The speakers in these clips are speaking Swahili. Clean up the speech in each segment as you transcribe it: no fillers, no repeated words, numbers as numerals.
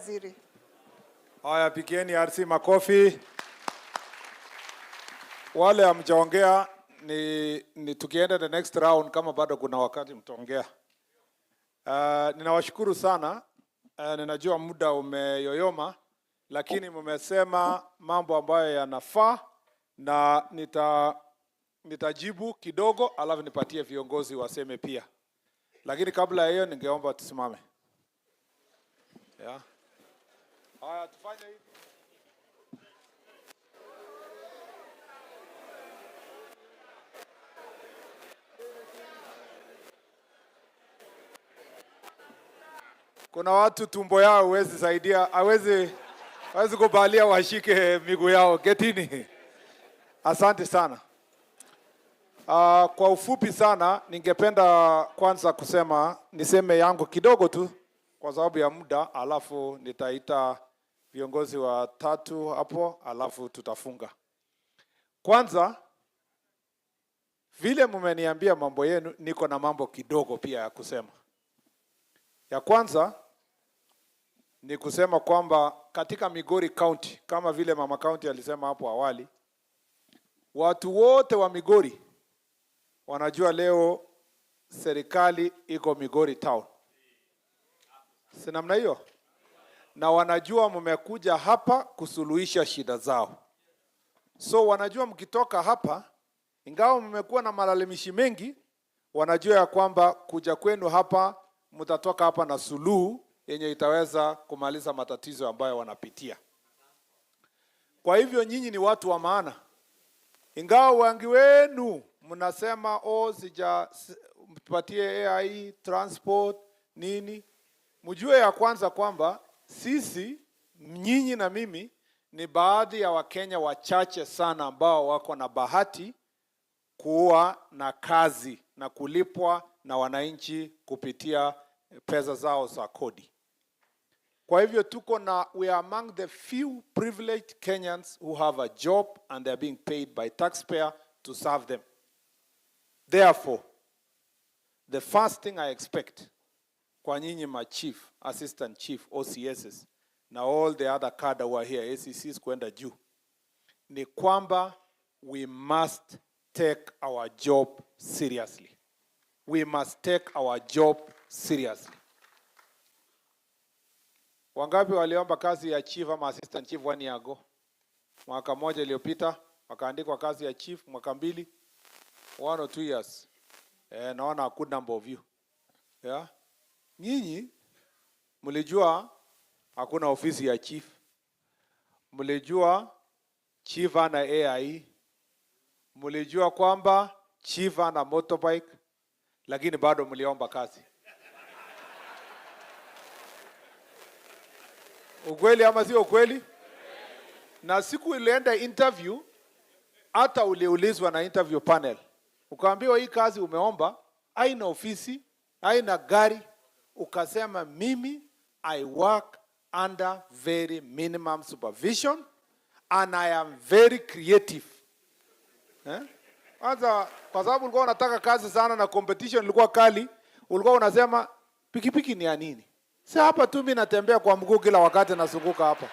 waziri. Haya, pigieni RC makofi. Wale hamjaongea ni tukienda the next round kama bado kuna wakati mtaongea. Ninawashukuru sana. Ninajua muda umeyoyoma, lakini mmesema mambo ambayo yanafaa na nitajibu kidogo alafu nipatie viongozi waseme pia. Lakini kabla ya hiyo ningeomba tusimame. Yeah. Haya, tufanye hivi. Kuna watu tumbo yao huwezi saidia, hawezi kubalia washike miguu yao. Getini. Asante sana. Kwa ufupi sana ningependa kwanza niseme yangu kidogo tu kwa sababu ya muda, alafu nitaita viongozi watatu hapo, alafu tutafunga. Kwanza, vile mmeniambia mambo yenu, niko na mambo kidogo pia ya kusema. Ya kwanza ni kusema kwamba katika Migori County, kama vile Mama County alisema hapo awali, watu wote wa Migori wanajua leo serikali iko Migori Town. Si namna hiyo? Na wanajua mmekuja hapa kusuluhisha shida zao. So wanajua mkitoka hapa, ingawa mmekuwa na malalamishi mengi, wanajua ya kwamba kuja kwenu hapa mtatoka hapa na suluhu yenye itaweza kumaliza matatizo ambayo wanapitia. Kwa hivyo nyinyi ni watu wa maana. Ingawa wengi wenu mnasema mpatie AI transport nini, mjue ya kwanza kwamba sisi, nyinyi na mimi, ni baadhi ya Wakenya wachache sana ambao wako na bahati kuwa na kazi na kulipwa na wananchi kupitia pesa zao za kodi. Kwa hivyo we are among the few privileged Kenyans who have a job and they are being paid by taxpayer to serve them. Therefore, the first thing I expect kwa nyinyi ma chief, assistant chief, OCSs, na all the other cadre who are here, ACCs kwenda juu, ni kwamba we must take our job seriously. We must take our job seriously. Wangapi waliomba kazi ya chief ama assistant chief 1 year ago? Mwaka mmoja iliyopita wakaandikwa kazi ya chief, mwaka mbili, 1 or 2 years. Naona a good number of you. Yeah? Nyinyi mlijua hakuna ofisi ya chief. Mlijua chief ana AI. Mlijua kwamba chief ana motorbike, lakini bado mliomba kazi. Ukweli ama sio ukweli? Na siku ilienda interview, hata uliulizwa na interview panel, ukaambiwa hii kazi umeomba haina ofisi, haina gari, ukasema mimi I work under very minimum supervision and I am very creative. Kwanza kwa sababu ulikuwa unataka kazi sana na competition ilikuwa kali, ulikuwa unasema pikipiki ni ya nini? Si hapa tu mimi natembea kwa mguu kila wakati nazunguka hapa.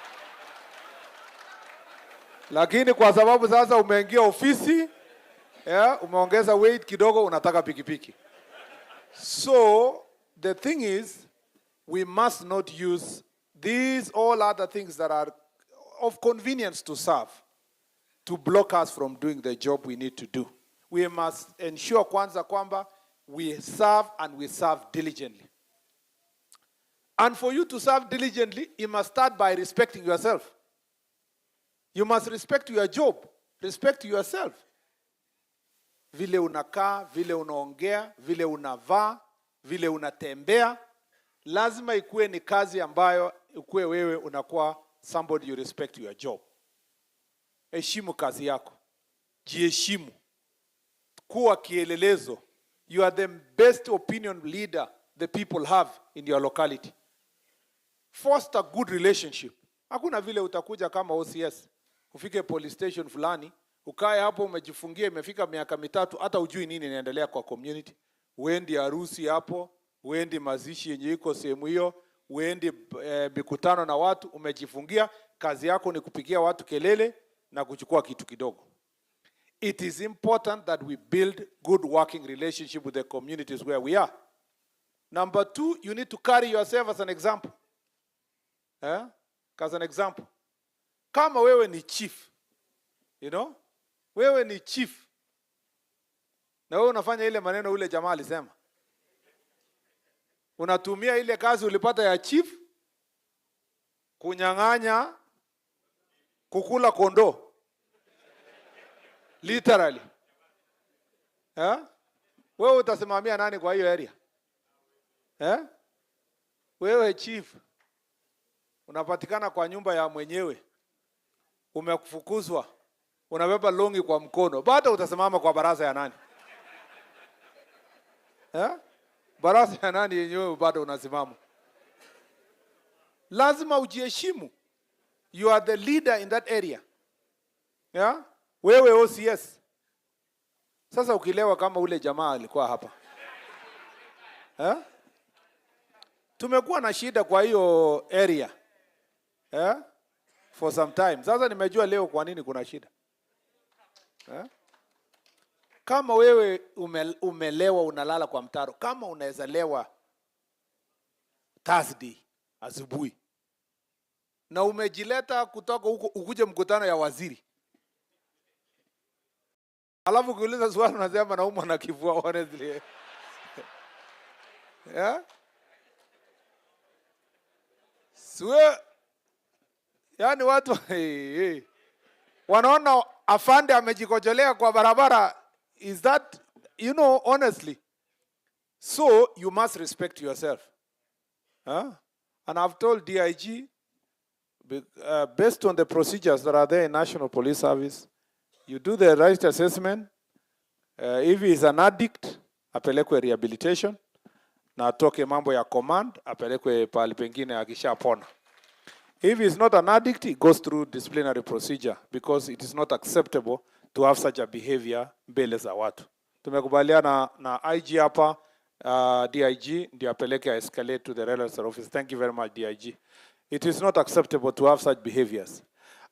Lakini kwa sababu sasa umeingia ofisi, umeongeza weight kidogo, unataka pikipiki. So the thing is, we must not use these all other things that are of convenience to serve to block us from doing the job we need to do. We must ensure kwanza kwamba we serve and we serve diligently. And for you to serve diligently, you must start by respecting yourself. You must respect your job, respect yourself. Vile unakaa, vile unaongea, vile unavaa, vile unatembea, lazima ikuwe ni kazi ambayo ikuwe wewe unakuwa somebody you respect your job. Heshimu kazi yako. Jiheshimu. Kuwa kielelezo. You are the best opinion leader the people have in your locality. Foster good relationship. Hakuna vile utakuja kama OCS, ufike police station fulani, ukae hapo umejifungia imefika miaka 3 hata ujui nini inaendelea kwa community. Uendi harusi hapo, uendi mazishi yenye iko sehemu hiyo, uendi mikutano na watu, umejifungia, kazi yako ni kupigia watu kelele na kuchukua kitu kidogo. It is important that we build good working relationship with the communities where we are. Number 2, you need to carry yourself as an example. As an example. Kama wewe ni chief, wewe ni chief, na wewe unafanya ile maneno ule jamaa alisema, unatumia ile kazi ulipata ya chief kunyang'anya, kukula kondoo. Literally. Wewe utasimamia nani kwa hiyo area? Wewe chief, unapatikana kwa nyumba ya mwenyewe, umefukuzwa, unabeba longi kwa mkono, bado utasimama kwa baraza ya nani? Baraza ya nani yenyewe bado unasimama? Lazima ujiheshimu. You are the leader in that area. Wewe OCS. Sasa ukilewa kama ule jamaa alikuwa hapa. Tumekuwa na shida kwa hiyo area. For some time. Sasa nimejua leo kwa nini kuna shida. Kama wewe umelewa unalala kwa mtaro, kama unaweza lewa Thursday asubuhi na umejileta kutoka huko ukuje mkutano ya waziri, alafu ukiuliza swali unasema naumwa na kifua, honestly. Yani watu wanaona afande amejikojolea kwa barabara. Is that, honestly? So you must respect yourself. And I've told DIG, based on the procedures that are there in National Police Service, you do the right assessment. If he is an addict, apelekwe rehabilitation. Na atoke mambo ya command, apelekwe pahali pengine akishapona. If he is not an addict, he goes through disciplinary procedure because it is not acceptable to have such a behavior mbele za watu. Tumekubaliana na IG hapa, DIG ndio apeleke escalate to the relevant office. Thank you very much, DIG. It is not acceptable to have such behaviors.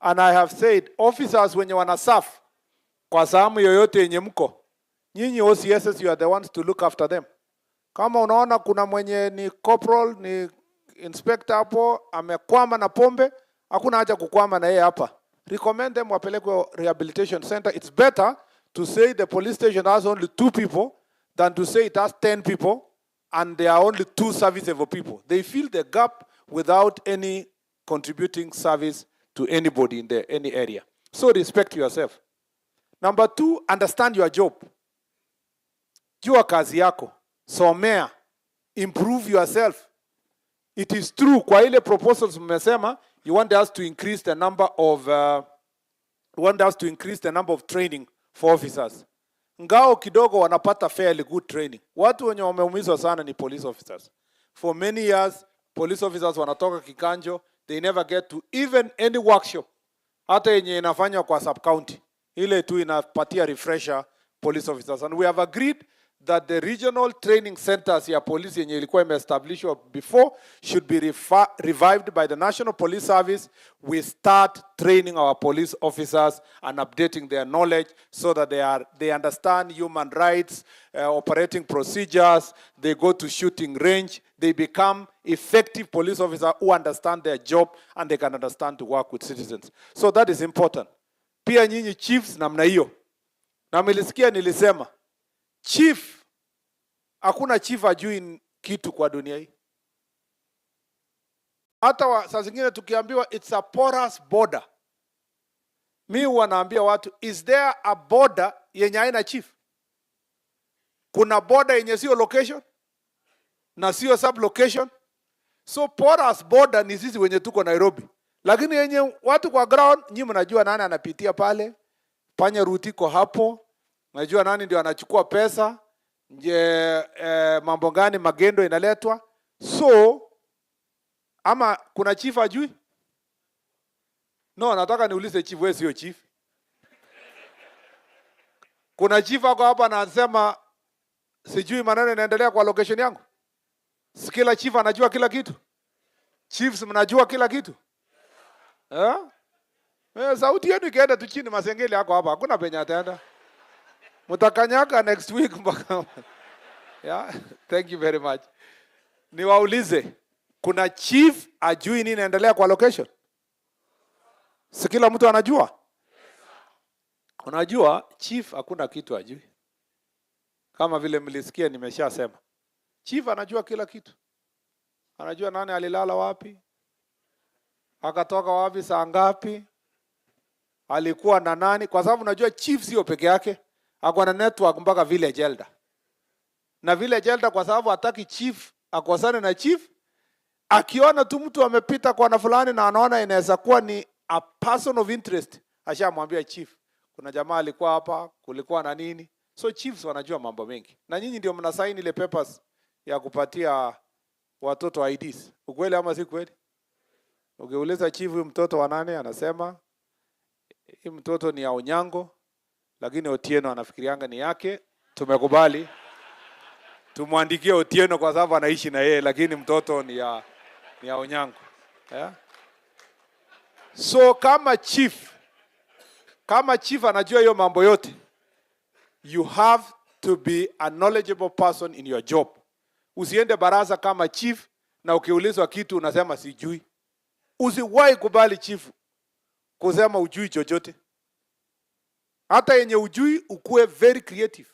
And I have said, officers wenye wanasaf kwa sehemu yoyote yenye mko, nyinyi OCSs, you are the ones to look after them. Kama unaona kuna mwenye ni corporal, ni inspector hapo, amekwama na pombe, hakuna haja kukwama na yeye hapa. Recommend them wapelekwe rehabilitation center. It's better to say the police station has only 2 people than to say it has 10 people and there are only 2 serviceable people. They fill the gap without any contributing service to anybody in any area. So respect yourself. Number 2, understand your job. Jua kazi yako. Somea. Improve yourself. It is true, kwa ile proposals mmesema, you want us to increase the number of training for officers. Ngao kidogo wanapata fairly good training. Watu wenye wameumizwa sana ni police officers. For many years, police officers wanatoka kikanjo, they never get to even any workshop. Hata yenye inafanywa kwa sub-county. Ile tu inapatia refresher police officers. And we have agreed that the regional training centers ya police yenye ilikuwa imeestablishwa before should be revived by the National Police Service. We start training our police officers and updating their knowledge so that they understand human rights, operating procedures, they go to shooting range, they become effective police officers who understand their job and they can understand to work with citizens. So that is important. Pia nyinyi chiefs namna hiyo. Na mlisikia nilisema, chief, hakuna chief ajui kitu kwa dunia hii. Hata saa zingine tukiambiwa it's a porous border. Mi wanaambia watu, is there a border yenye haina chief? Kuna border yenye sio location na sio sub location. So porous border ni sisi wenye tuko Nairobi. Lakini yenye watu kwa ground, nyinyi mnajua nani anapitia pale, panya rutiko hapo, najua nani ndio anachukua pesa, mambo gani magendo inaletwa. So ama kuna chief ajui? No, nataka niulize chief, wewe sio chief. Kuna chief ako hapa na anasema sijui maneno inaendelea kwa location yangu. Kila chief anajua kila kitu. Chiefs mnajua kila kitu? Sauti yenu ikienda tu chini Masengeli yako hapa. Hakuna penye ataenda. Mtakanyaka next week mpaka. Yeah, thank you very much. Niwaulize, kuna chief ajui nini inaendelea kwa location? Si kila mtu anajua? Unajua chief hakuna kitu ajui. Kama vile mlisikia nimeshasema. Chief anajua kila kitu. Anajua nani alilala wapi, akatoka wapi saa ngapi, alikuwa na nani, kwa sababu unajua chief sio peke yake, ako na network mpaka village elder. Na village elder kwa sababu hataki chief akosane na chief, akiona tu mtu amepita kwa na fulani na anaona inaweza kuwa ni a person of interest, ashamwambia chief, kuna jamaa alikuwa hapa, kulikuwa na nini. So chiefs wanajua mambo mengi. Na nyinyi ndio mnasaini ile papers ya kupatia watoto IDs. Ukweli ama si kweli? Ukiuliza chief huyu mtoto wa nani, anasema hii mtoto ni ya Onyango, lakini Otieno anafikirianga ni yake. Tumekubali tumwandikie Otieno kwa sababu anaishi na yeye, lakini mtoto ni ya Onyango. Yeah? So kama chief anajua hiyo mambo yote, you have to be a knowledgeable person in your job. Usiende baraza kama chief na ukiulizwa kitu unasema sijui. Usiwahi kubali chief kusema ujui chochote. Hata yenye ujui ukue very creative.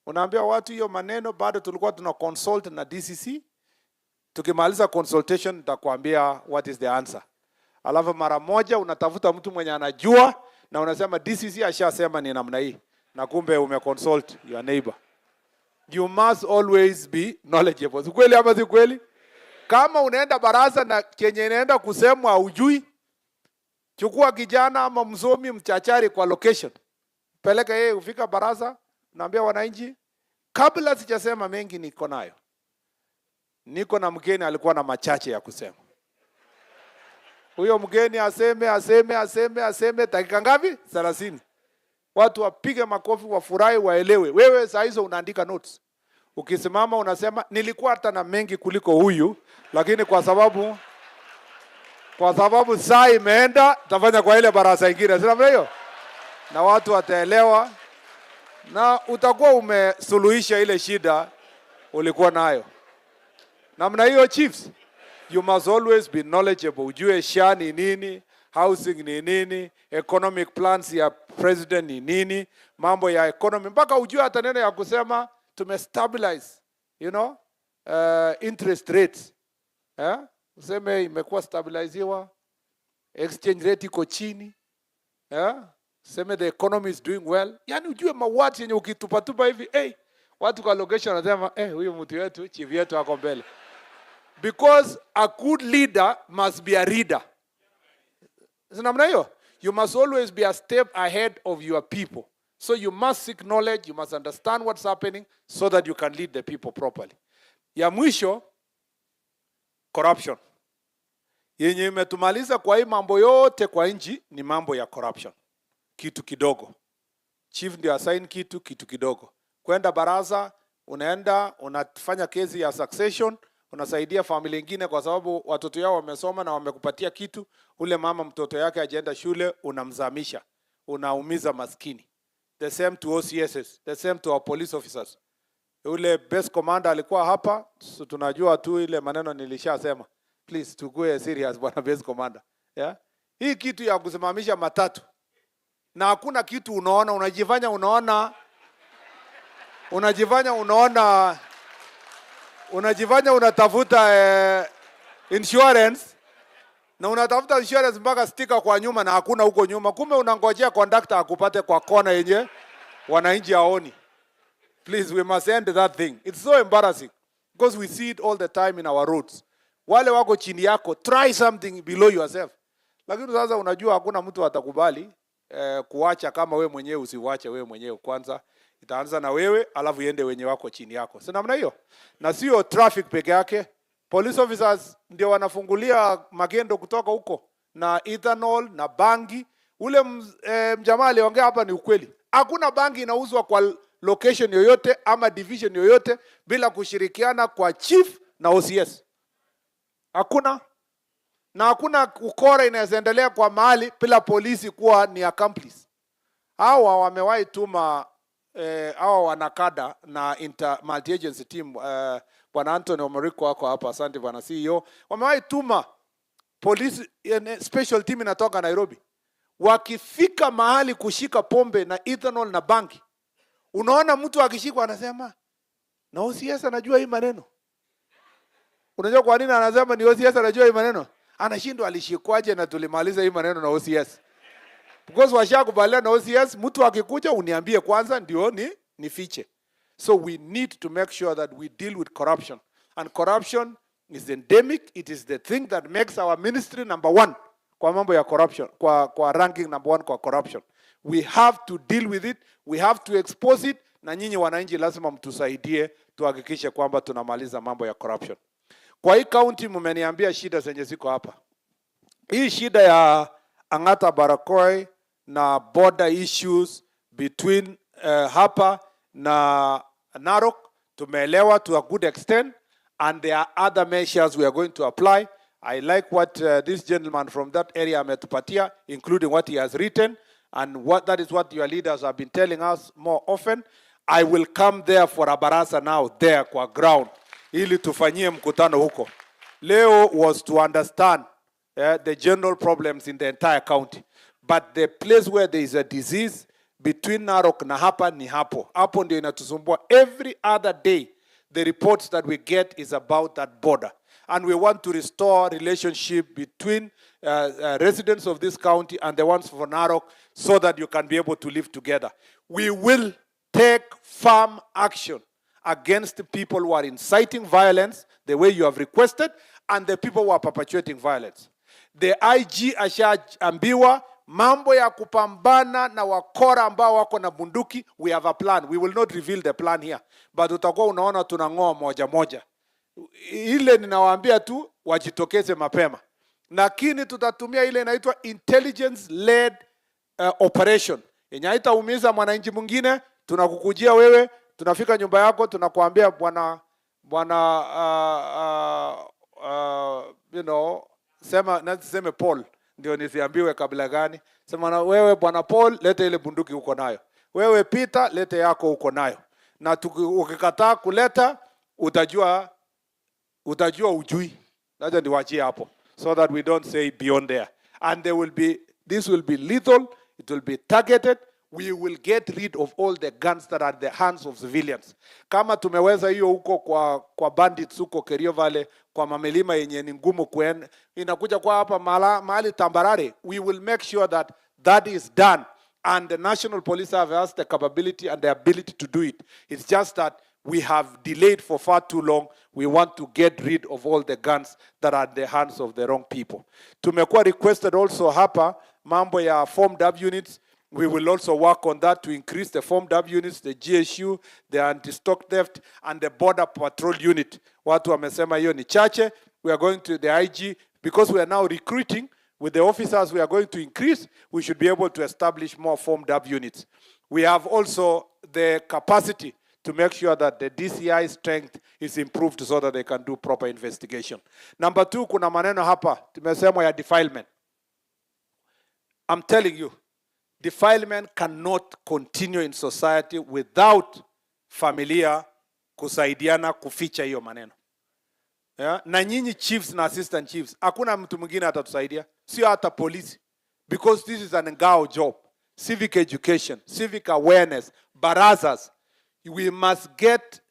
Unaambia watu hiyo maneno, bado tulikuwa tuna consult na DCC. Tukimaliza consultation nitakwambia what is the answer. Alafu mara moja unatafuta mtu mwenye anajua na unasema DCC ashasema ni namna hii. Na kumbe umeconsult your neighbor. You must always be knowledgeable. Kweli ama si kweli? Kama unaenda baraza na kenye inaenda kusemwa hujui, chukua kijana ama msomi mchachari kwa location. Peleka yeye, ufika baraza, naambia wananchi, kabla sijasema mengi niko nayo. Niko na mgeni alikuwa na machache ya kusema. Huyo mgeni aseme dakika ngapi? 30. Watu wapige makofi, wafurahi, waelewe. Wewe saa hizo unaandika notes. Ukisimama unasema nilikuwa hata na mengi kuliko huyu, lakini kwa sababu saa imeenda, tafanya kwa ile baraza ingine. Sina hiyo? Na watu wataelewa na utakuwa umesuluhisha ile shida ulikuwa nayo. Namna hiyo chiefs, you must always be knowledgeable. Ujue SHA ni nini, housing ni nini, economic plans ya president ni nini, mambo ya economy. Mpaka ujue hata neno ya kusema tumestabilize, interest rates. Useme imekuwa stabiliziwa, exchange rate iko chini. Useme the economy is doing well. Yani ujue mawati yenye ukitupatupa hivi, watu kwa location wanasema, huyu mtu wetu, chief yetu ako mbele. Because a good leader must be a reader. Namna hiyo, you must always be a step ahead of your people. So you must seek knowledge, you must understand what's happening so that you can lead the people properly. Ya mwisho, corruption. Yenye imetumaliza kwa hii mambo yote kwa nchi ni mambo ya corruption. Kitu kidogo. Chief ndio assign kitu kidogo. Kwenda baraza, unaenda, unafanya kesi ya succession, unasaidia familia nyingine kwa sababu watoto yao wamesoma na wamekupatia kitu, ule mama mtoto yake hajaenda shule, unamzamisha, unaumiza maskini. The same to OCSs, the same to our police officers. Ule best commander alikuwa hapa, so tunajua tu ile maneno nilishasema. Please tukue serious bwana best commander. Yeah? Hii kitu ya kusimamisha matatu. Na hakuna kitu unaona, unajifanya unatafuta insurance na unatafuta insurance mpaka sticker kwa nyuma na hakuna huko nyuma. Kumbe unangojea conductor akupate kwa kona yenye wananchi haoni. Please, we must end that thing. It's so embarrassing because we see it all the time in our roads. Wale wako chini yako, try something below yourself. Lakini sasa unajua hakuna mtu atakubali kuacha kama we mwenyewe usiwache we mwenyewe kwanza. Itaanza na wewe alafu iende wenye wako chini yako. Si namna hiyo? Na sio traffic peke yake. Police officers ndio wanafungulia magendo kutoka huko na ethanol na bangi. Ule mjamaa aliongea hapa ni ukweli. Hakuna bangi inauzwa kwa location yoyote ama division yoyote bila kushirikiana kwa chief na OCS. Hakuna. Na hakuna ukora inaendelea kwa mahali bila polisi kuwa ni accomplice. Hawa wamewahi tuma hawa wanakada na multi agency team, Bwana Anthony Omoriko wako hapa, asante bwana CEO. Wamewahi tuma police special team inatoka Nairobi. Wakifika mahali kushika pombe na ethanol na bangi, unaona mtu akishikwa anasema na OCS anajua hii maneno. Unajua kwa nini anasema ni OCS anajua hii maneno? Anashindwa alishikwaje na tulimaliza hii maneno na OCS. Because washakubaliana na OCS, mtu akikuja uniambie kwanza ndio ni fiche. So we need to make sure that we deal with corruption. And corruption is endemic. It is the thing that makes our ministry number one kwa mambo ya corruption, kwa ranking number one kwa corruption. We have to deal with it. We have to expose it. Na nyinyi wananchi lazima mtusaidie tuhakikishe kwamba tunamaliza mambo ya corruption. Kwa hii county mmeniambia shida zenye ziko hapa. Hii shida ya Angata Barakoi na border issues between hapa na Narok tumeelewa to a good extent, and there are other measures we are going to apply. I like what this gentleman from that area ametupatia, including what he has written, and that is what your leaders have been telling us more often. I will come there for a baraza now there kwa ground ili tufanyie mkutano huko. Leo was to understand the general problems in the entire county. But the place where there is a disease between Narok na hapa ni hapo. Hapo ndio inatusumbua. Every other day, the reports that we get is about that border. And we want to restore relationship between residents of this county and the ones for Narok so that you can be able to live together. We will take firm action against the people who are inciting violence, the way you have requested, and the people who are perpetuating violence. The IG ashaambiwa mambo ya kupambana na wakora ambao wako na bunduki, we have a plan. We will not reveal the plan here, but utakuwa unaona tunang'oa moja moja. Ile ninawaambia tu wajitokeze mapema. Lakini tutatumia ile inaitwa intelligence led operation. Yenye haitaumiza mwananchi mwingine, tunakukujia wewe, tunafika nyumba yako, tunakuambia bwana sema Paul, ndio nisiambiwe kabla gani. Sema na wewe bwana Paul, leta ile bunduki uko nayo. Wewe Peter, leta yako uko nayo. Na ukikataa kuleta, utajua ujui. Lazima niwaachie hapo so that we don't say beyond there. And this will be lethal, it will be targeted. We will get rid of all the guns that are in the hands of civilians. Kama tumeweza hiyo huko kwa bandits huko Kerio Valley, kwa mamelima yenye ni ngumu inakuja kwa hapa mahali tambarare, we will make sure that that is done. And the National Police have has the capability and the ability to do it. It's just that we have delayed for far too long. We want to get rid of all the guns that are in the hands of the wrong people. Tumekuwa requested also hapa mambo ya Form W units. We will also work on that to increase the Form W units, the GSU, the anti-stock theft, and the border patrol unit. Watu wamesema hiyo ni chache. We are going to the IG, because we are now recruiting with the officers we are going to increase, we should be able to establish more Form W units. We have also the capacity to make sure that the DCI strength is improved so that they can do proper investigation. Number 2, kuna maneno hapa, tumesema ya defilement. I'm telling you, defilement cannot continue in society without familia kusaidiana kuficha hiyo maneno. Yeah? Na nyinyi chiefs na assistant chiefs, hakuna mtu mwingine atatusaidia, sio hata polisi, because this is an ngao job. Civic education, civic awareness, barazas. We must get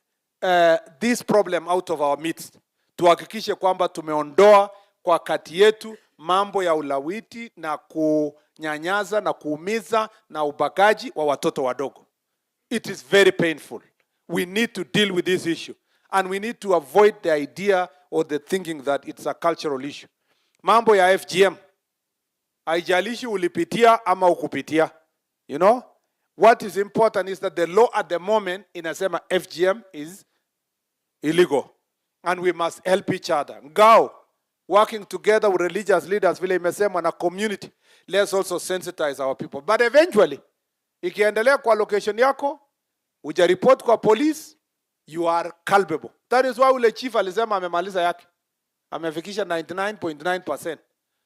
this problem out of our midst. Tuhakikishe kwamba tumeondoa kwa kati yetu mambo ya ulawiti na kunyanyaza na kuumiza na ubakaji wa watoto wadogo. It is very painful. We need to deal with this issue. And we need to avoid the idea or the thinking that it's a cultural issue. Mambo ya FGM. Haijalishi ulipitia ama ukupitia. You know? What is important is that the law at the moment inasema FGM is illegal. And we must help each other. Ngao, working together with religious leaders, vile imesema na community. Let's also sensitize our people. But eventually, ikiendelea kwa location yako, ujaripoti kwa police, you are culpable. That is why ule chief alisema amemaliza yake. amefikisha 99.9%.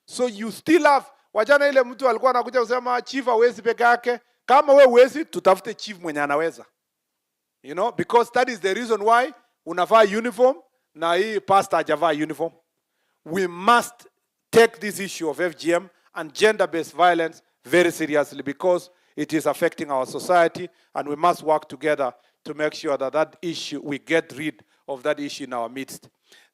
So you still have, wajana ile mtu alikuwa anakuja kusema chief hawezi peke yake. Kama wewe huwezi, tutafute chief mwenye anaweza. You know, because that is the reason why unavaa uniform na hii pastor hajavaa uniform. We must take this issue of FGM and gender-based violence very seriously, because it is affecting our society, and we must work together to make sure that that issue, we get rid of that issue in our midst.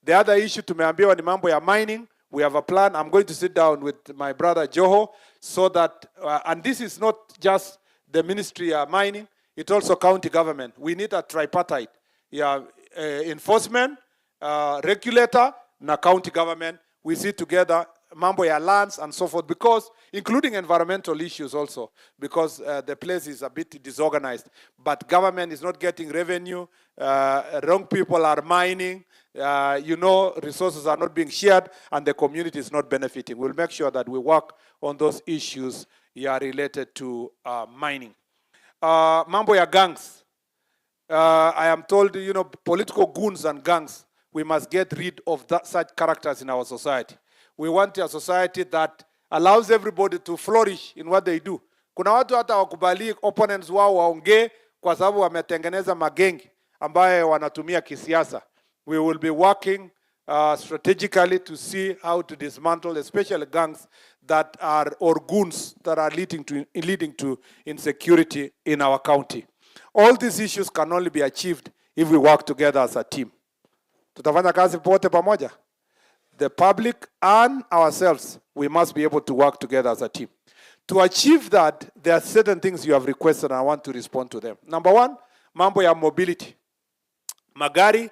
The other issue tumeambiwa ni mambo ya mining. We have a plan. I'm going to sit down with my brother Joho so that, and this is not just the ministry of mining, it's also county government. We need a tripartite. Enforcement, regulator, na county government. We sit together, mambo ya lands and so forth, because including environmental issues also, because the place is a bit disorganized. But government is not getting revenue. Wrong people are mining. Resources are not being shared, and the community is not benefiting. We'll make sure that we work on those issues related to mining. Mambo ya gangs. I am told, political goons and gangs, we must get rid of such characters in our society. We want a society that allows everybody to flourish in what they do. Kuna watu hata wakubali opponents wao waongee kwa sababu wametengeneza magengi ambaye wanatumia kisiasa. We will be working strategically to see how to dismantle especially gangs that are, or goons that are leading to insecurity in our county. All these issues can only be achieved if we work together as a team. Tutafanya kazi pote pamoja. The public and ourselves, we must be able to work together as a team. To achieve that, there are certain things you have requested and I want to respond to them. Number one, mambo ya mobility. Magari,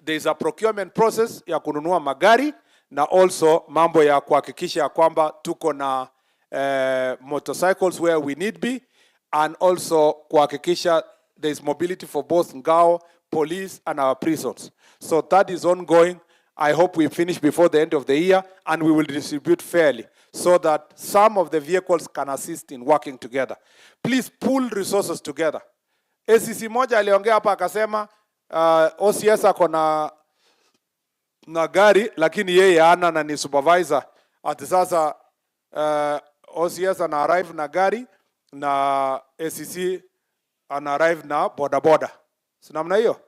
there is a procurement process ya kununua magari, na also mambo ya kuhakikisha ya kwamba tuko na motorcycles where we need be, and also kuhakikisha there is mobility for both Ngao, police, and our prisons. So that is ongoing. I hope we finish before the end of the year, and we will distribute fairly so that some of the vehicles can assist in working together. Please pool resources together. ACC moja aliongea hapa akasema OCS ako na gari lakini yeye hana na ni supervisor. Ati sasa OCS ana arrive na gari na ACC ana arrive na boda. Si namna hiyo?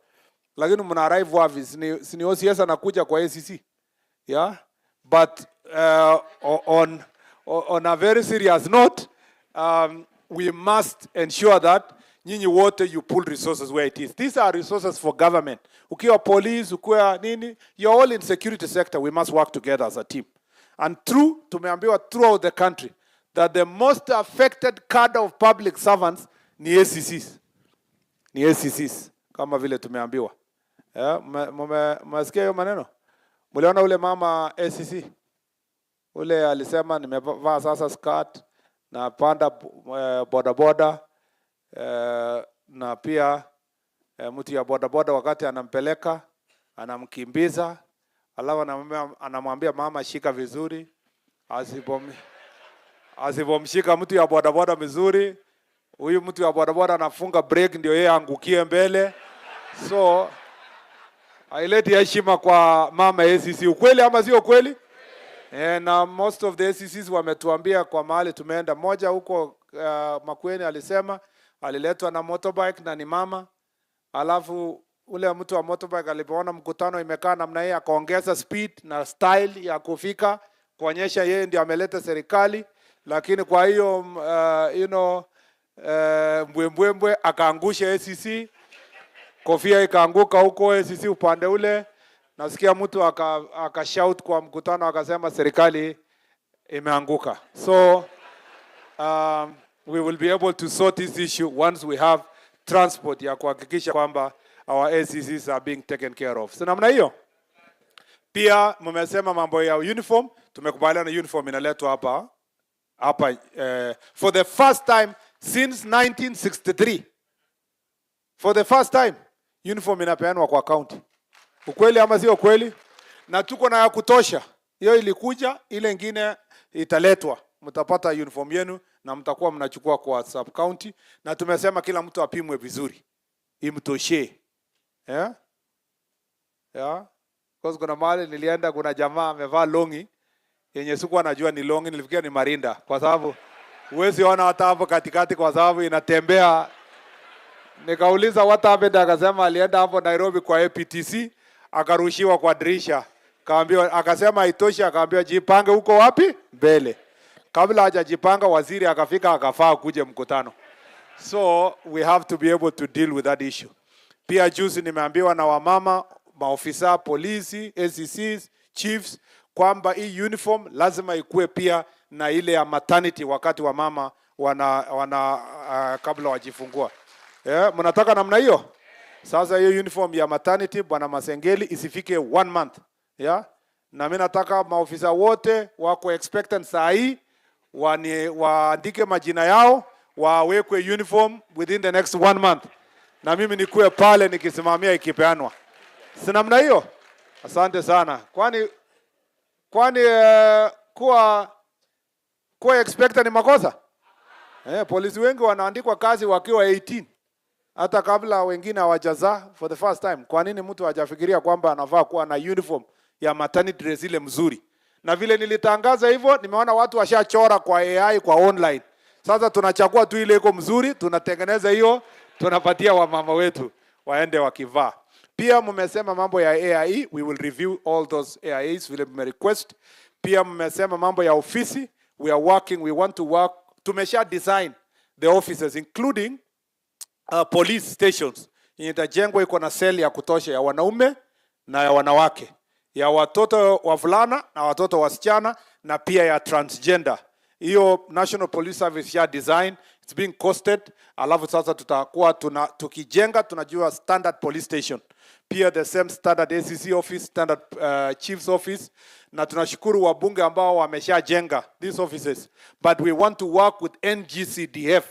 Lakini mna arrive wapi? Sini OCS anakuja kwa ACC. Yeah? But on a very serious note, we must ensure that nyinyi wote you pull resources where it is. These are resources for government. Ukiwa police, ukiwa nini, you're all in security sector. We must work together as a team. And tumeambiwa throughout the country that the most affected cadre of public servants ni ACCs. Ni ACCs, kama vile tumeambiwa. Mmesikia hiyo maneno? Mliona ule mama ACC? Ule alisema nimevaa sasa skirt na panda boda na pia mtu ya boda wakati anampeleka anamkimbiza, alafu anamwambia mama shika vizuri, asipomshika mtu ya boda vizuri, huyu mtu ya boda anafunga break ndio yeye angukie mbele. So haileti heshima kwa mama ACC. Ukweli ama sio kweli? And most of the ACCs wametuambia kwa mahali tumeenda. Moja huko Makueni alisema aliletwa na motorbike na ni mama. Alafu ule mtu wa motorbike alipoona mkutano imekaa namna hii akaongeza speed na style ya kufika kuonyesha yeye ndiye ameleta serikali, lakini kwa hiyo mbwembwe akaangusha ACC. Kofia ikaanguka huko ACC upande ule. Nasikia mtu akashout kwa mkutano akasema serikali imeanguka. So we will be able to sort this issue once we have transport ya kuhakikisha kwamba our ACCs are being taken care of. So namna hiyo. Pia mmesema mambo ya uniform, tumekubaliana uniform inaletwa hapa for the first time since 1963. For the first time uniform inapeanwa kwa county. Ukweli ama sio kweli? Na tuko na ya kutosha. Hiyo ilikuja, ile nyingine italetwa. Mtapata uniform yenu na mtakuwa mnachukua kwa sub county, na tumesema kila mtu apimwe vizuri. Imtoshe. Yeah? Because kuna mahali nilienda, kuna jamaa amevaa longi yenye sikuwa najua ni longi, nilifikia ni marinda, kwa sababu huwezi ona hata hapo katikati kwa sababu inatembea. Nikauliza what happened, akasema alienda hapo Nairobi kwa APTC, akarushiwa kwa dirisha. Kaambiwa, akasema haitoshi, akaambiwa jipange huko wapi? Mbele. Kabla hajajipanga waziri akafika akafaa kuje mkutano. So we have to be able to deal with that issue. Pia juzi nimeambiwa na wamama, maofisa, polisi, ACCs, chiefs, kwamba hii uniform lazima ikue pia na ile ya maternity wakati wa mama kabla wajifungua. Mnataka namna hiyo? Sasa hiyo uniform ya maternity bwana Masengeli isifike 1 month. Na mimi nataka maofisa wote wako expectant saa hii waandike majina yao, wawekwe uniform within the next 1 month. Na mimi nikuwe pale nikisimamia ikipeanwa. Si namna hiyo? Asante sana. Kwani kuwa expectant ni makosa? Polisi wengi wanaandikwa kazi wakiwa 18. Hata kabla wengine hawajazaa for the first time. Kwa nini mtu hajafikiria kwamba anafaa kuwa na uniform ya maternity dress ile mzuri? Na vile nilitangaza hivyo, nimeona watu washachora kwa AI kwa online. Sasa tunachagua tu ile iko mzuri, tunatengeneza hiyo, tunapatia wamama wetu waende wakivaa. Pia mmesema mambo ya AI, we will review all those AIs vile mmerequest. Pia mmesema mambo ya ofisi, we are working, we want to work, tumesha design the offices including police stations. Itajengwa iko na cell ya kutosha ya wanaume na ya wanawake, ya watoto wavulana na watoto wasichana, na pia ya transgender. Hiyo National Police Service ya design, it's being costed. Alafu sasa tutakuwa tukijenga, tunajua standard police station. Pia the same standard ACC office, standard chief's office. Na tunashukuru wabunge ambao wameshajenga these offices. But we want to work with NGCDF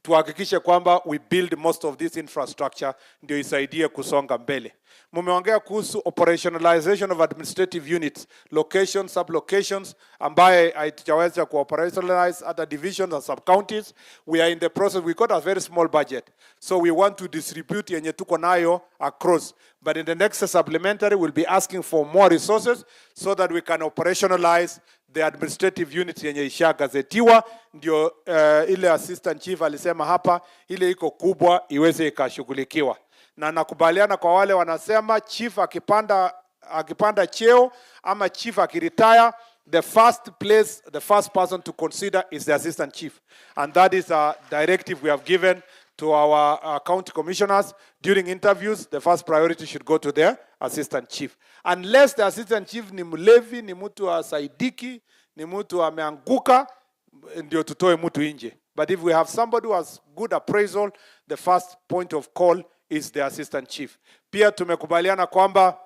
tuhakikishe kwamba we build most of this infrastructure ndio isaidie kusonga mbele. Mumeongea kuhusu operationalization of administrative units, locations, sub-locations, ambaye haitaweza ku-operationalize at the divisions and sub-counties. We are in the process, we got a very small budget. So we want to distribute yenye tuko nayo across. But in the next supplementary, we'll be asking for more resources so that we can operationalize the administrative units yenye isha gazetiwa. Ndio ile assistant chief alisema hapa, ile iko kubwa iweze ikashughulikiwa. Na nakubaliana kwa wale wanasema chief akipanda cheo ama chief akiretire, the first person to consider is the assistant chief. And that is a directive we have given to our county commissioners. During interviews, the first priority should go to their assistant chief. Unless the assistant chief ni mlevi, ni mtu asaidiki, ni mtu ameanguka, ndio tutoe mtu nje. But if we have somebody who has good appraisal, the first point of call is the assistant chief. Pia tumekubaliana kwamba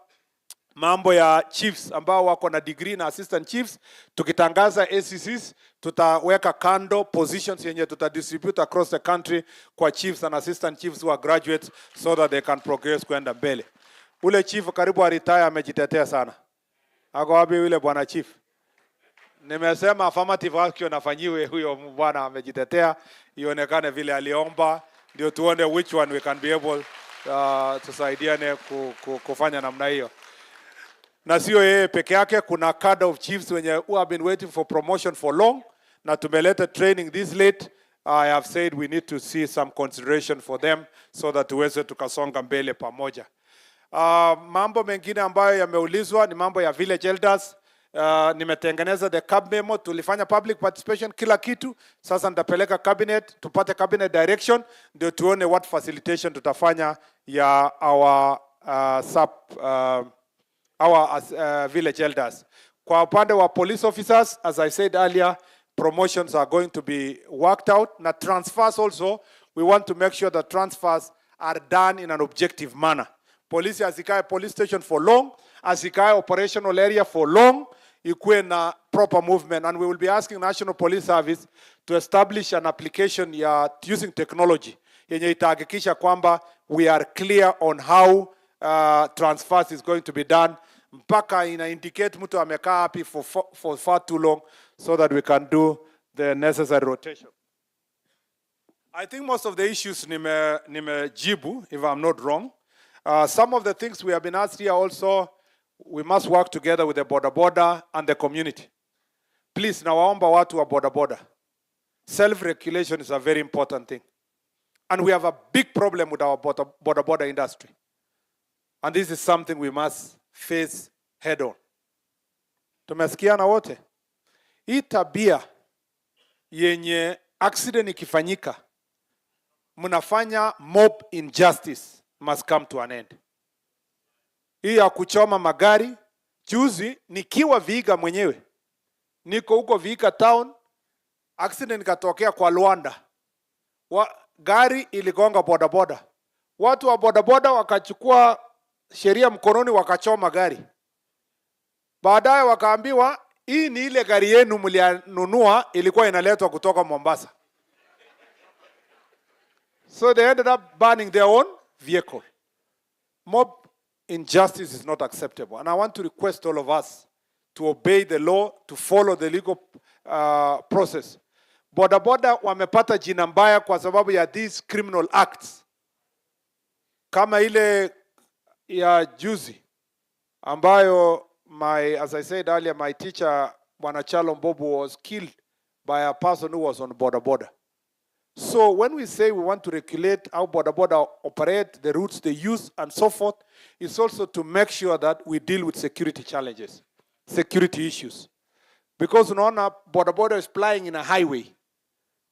mambo ya chiefs ambao wako na degree na assistant chiefs, tukitangaza ACCs, tutaweka kando positions yenye tutadistribute across the country kwa chiefs and assistant chiefs who are graduates so that they can progress kwenda mbele. Ule chief karibu retire amejitetea sana. Ako wapi yule bwana chief? Nimesema affirmative action nafanyiwe, huyo bwana amejitetea, ionekane vile aliomba, ndio tuone which one we can be able tusaidiane kufanya namna hiyo. Na sio yeye peke yake, kuna cadre of chiefs who have been waiting for promotion for long, na tumeleta training this late. I have said we need to see some consideration for them so that tuweze tukasonga mbele pamoja. Mambo mengine ambayo yameulizwa ni mambo ya village elders. Nimetengeneza the cab memo, tulifanya public participation kila kitu. Sasa nitapeleka cabinet, tupate cabinet direction, ndio tuone what facilitation tutafanya ya our village elders. Kwa upande wa police officers, as I said earlier, promotions are going to be worked out. Na transfers also, we want to make sure that transfers are done in an objective manner. Police asikae police station for long, asikae operational area for long, ikuwe na proper movement. And we will be asking National Police Service to establish an application using technology yenye itahakikisha kwamba we are clear on how transfers is going to be done, mpaka ina indicate mtu amekaa hapi for far too long, so that we can do the necessary rotation. I think most of the issues nimejibu, if I'm not wrong. Some of the things we have been asked here also, we must work together with the boda and the community. Please, nawaomba watu wa boda. Self-regulation is a very important thing. And we have a big problem with our boda industry. And this is something we must face head on. Tumesikiana wote? Hii tabia yenye accident ikifanyika, mnafanya mob injustice must come to an end. Hii ya kuchoma magari, juzi nikiwa Vihiga mwenyewe, niko huko Vihiga town, accident katokea kwa Luanda. Gari iligonga boda. Watu wa boda wakachukua sheria mkononi wakachoma gari. Baadaye wakaambiwa hii ni ile gari yenu mlianunua ilikuwa inaletwa kutoka Mombasa. So they ended up burning their own vehicle. Mob injustice is not acceptable. And I want to request all of us to obey the law, to follow the legal process. Boda wamepata jina mbaya kwa sababu ya these criminal acts. Kama ile ya juzi ambayo as I said earlier, my teacher Bwana Chalo Mbobu was killed by a person who was on boda. So when we say we want to regulate how boda operate, the routes they use and so forth, it's also to make sure that we deal with security challenges, security issues. Because unaona boda is flying in a highway.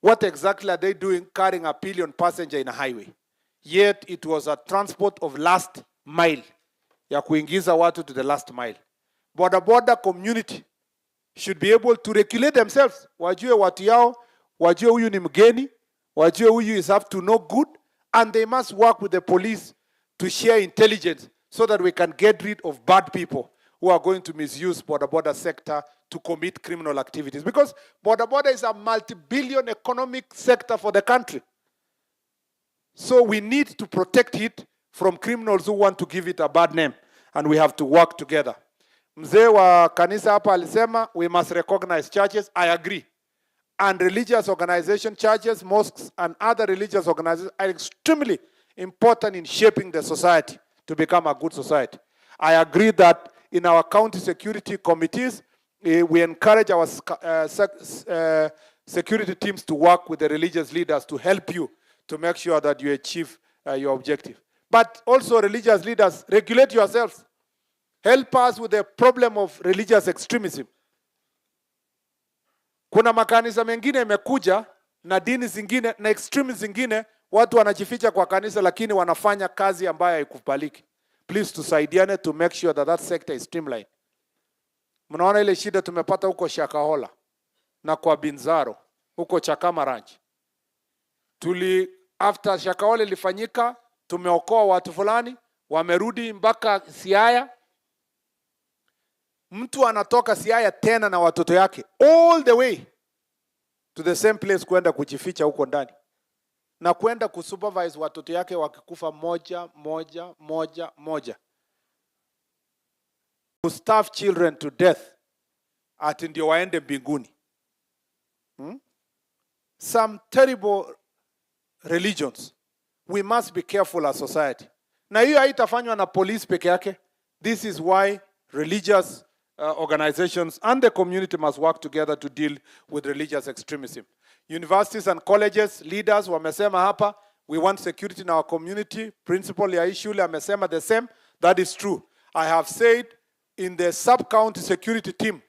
What exactly are they doing carrying a pillion passenger in a highway? Yet it was a transport of last mile. Ya kuingiza watu to the last mile. Boda community should be able to regulate themselves. Wajue watu yao, wajue huyu ni mgeni, wajue huyu is up to no good, and they must work with the police to share intelligence so that we can get rid of bad people who are going to misuse boda sector to commit criminal activities. Because boda is a multi-billion economic sector for the country. So we need to protect it from criminals who want to give it a bad name. And we have to work together. Mzee wa kanisa hapa alisema we must recognize churches. I agree. And religious organization, churches, mosques, and other religious organizations are extremely important in shaping the society to become a good society. I agree that in our county security committees, we encourage our security teams to work with the religious leaders to help you to make sure that you achieve your objective. But also religious leaders, regulate yourselves. Help us with the problem of religious extremism. Kuna makanisa mengine imekuja na dini zingine na extremism zingine, watu wanajificha kwa kanisa lakini wanafanya kazi ambayo haikubaliki. Please tusaidiane to make sure that sector is streamlined. Mnaona ile shida tumepata huko Shakahola na kwa Binzaro, huko Chakama Ranch. After Shakahola ilifanyika, tumeokoa watu fulani, wamerudi mpaka Siaya. Mtu anatoka Siaya tena na watoto yake all the way to the same place kwenda kujificha huko ndani. Na kwenda kusupervise watoto yake wakikufa moja. To starve children to death ati ndio waende mbinguni. Some terrible religions. We must be careful as society. Na hiyo haitafanywa na police peke yake. This is why religious organizations and the community must work together to deal with religious extremism. Universities and colleges, leaders wamesema hapa, we want security in our community. Principal ya shule amesema the same. That is true. I have said in the sub-county security team,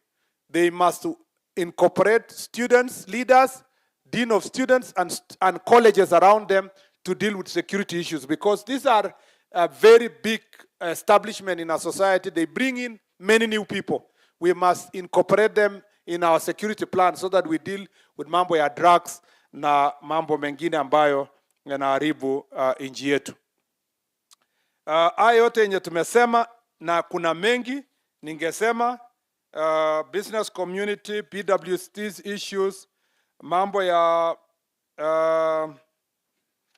they must incorporate students, leaders, dean of students, and colleges around them to deal with security issues, because these are a very big establishment in our society. They bring in many new people. We must incorporate them in our security plan so that we deal with mambo ya drugs na mambo mengine ambayo yanaharibu nchi yetu. Haya yote yenye tumesema na kuna mengi ningesema, business community, PWC's issues, mambo ya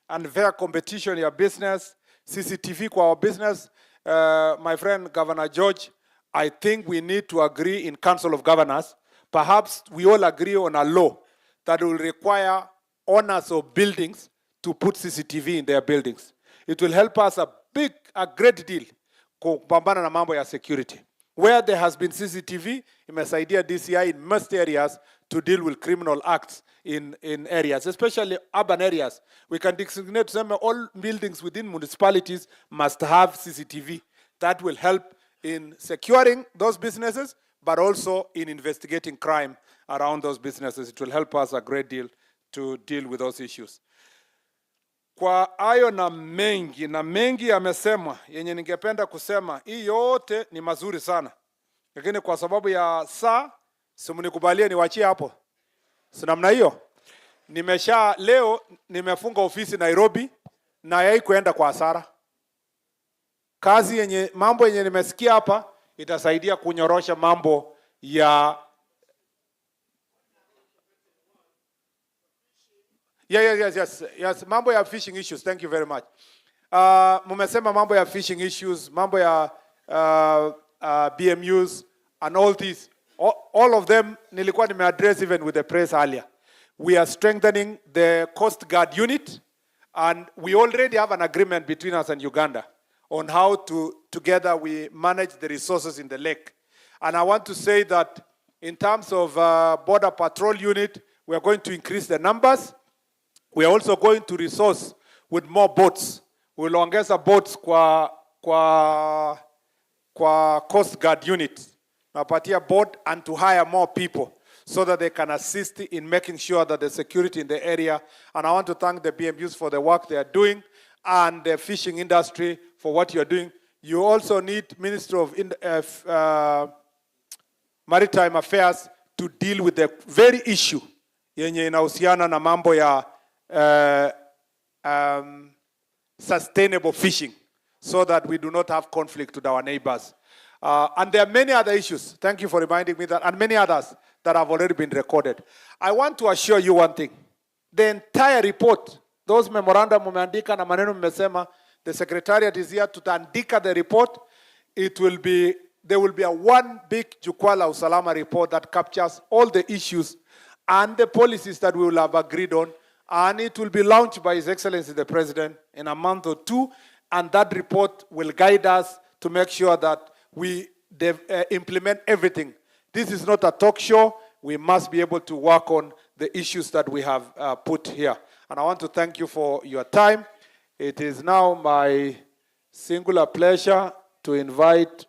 unfair competition ya business, CCTV kwa our business. My friend Governor George, I think we need to agree in Council of Governors. Perhaps we all agree on a law that will require owners of buildings to put CCTV in their buildings. It will help us a great deal kupambana na mambo ya security. Where there has been CCTV, imesaidia DCI in most areas to deal with criminal acts in areas, especially urban areas. We can designate some all buildings within municipalities must have CCTV. That will help in securing those businesses, but also in investigating crime around those businesses. It will help us a great deal to deal with those issues. Kwa hayo na mengi yamesemwa, yenye ningependa kusema, hii yote ni mazuri sana. Lakini kwa sababu ya saa, simunikubalie niwachie hapo. Si namna hiyo. Leo nimefunga ofisi Nairobi na haikuenda kwa hasara. Kazi mambo yenye nimesikia hapa itasaidia kunyorosha mambo ya Yes, mambo ya fishing issues. Thank you very much. Mumesema mambo ya fishing issues, mambo ya BMUs and all these. All of them nilikuwa nimeaddress even with the press earlier. We are strengthening the Coast Guard unit, and we already have an agreement between us and Uganda on how together we manage the resources in the lake. And I want to say that in terms of border patrol unit, we are going to increase the numbers. We are also going to resource with more boats. We'll ongeza boats kwa Coast Guard unit. Napatia boat and to hire more people so that they can assist in making sure that the security in the area. And I want to thank the BMUs for the work they are doing and the fishing industry for what you are doing. You also need Ministry of Maritime Affairs to deal with the very issue yenye inahusiana na mambo ya sustainable fishing, so that we do not have conflict with our neighbors. And there are many other issues. Thank you for reminding me that, and many others that have already been recorded. I want to assure you one thing. The entire report, those memorandum mumeandika na maneno mmesema, the secretariat is here to tandika the report. There will be a one big jukwaa la usalama report that captures all the issues and the policies that we will have agreed on. And it will be launched by His Excellency the President in a month or two. And that report will guide us to make sure that we implement everything. This is not a talk show. We must be able to work on the issues that we have put here. And I want to thank you for your time. It is now my singular pleasure to invite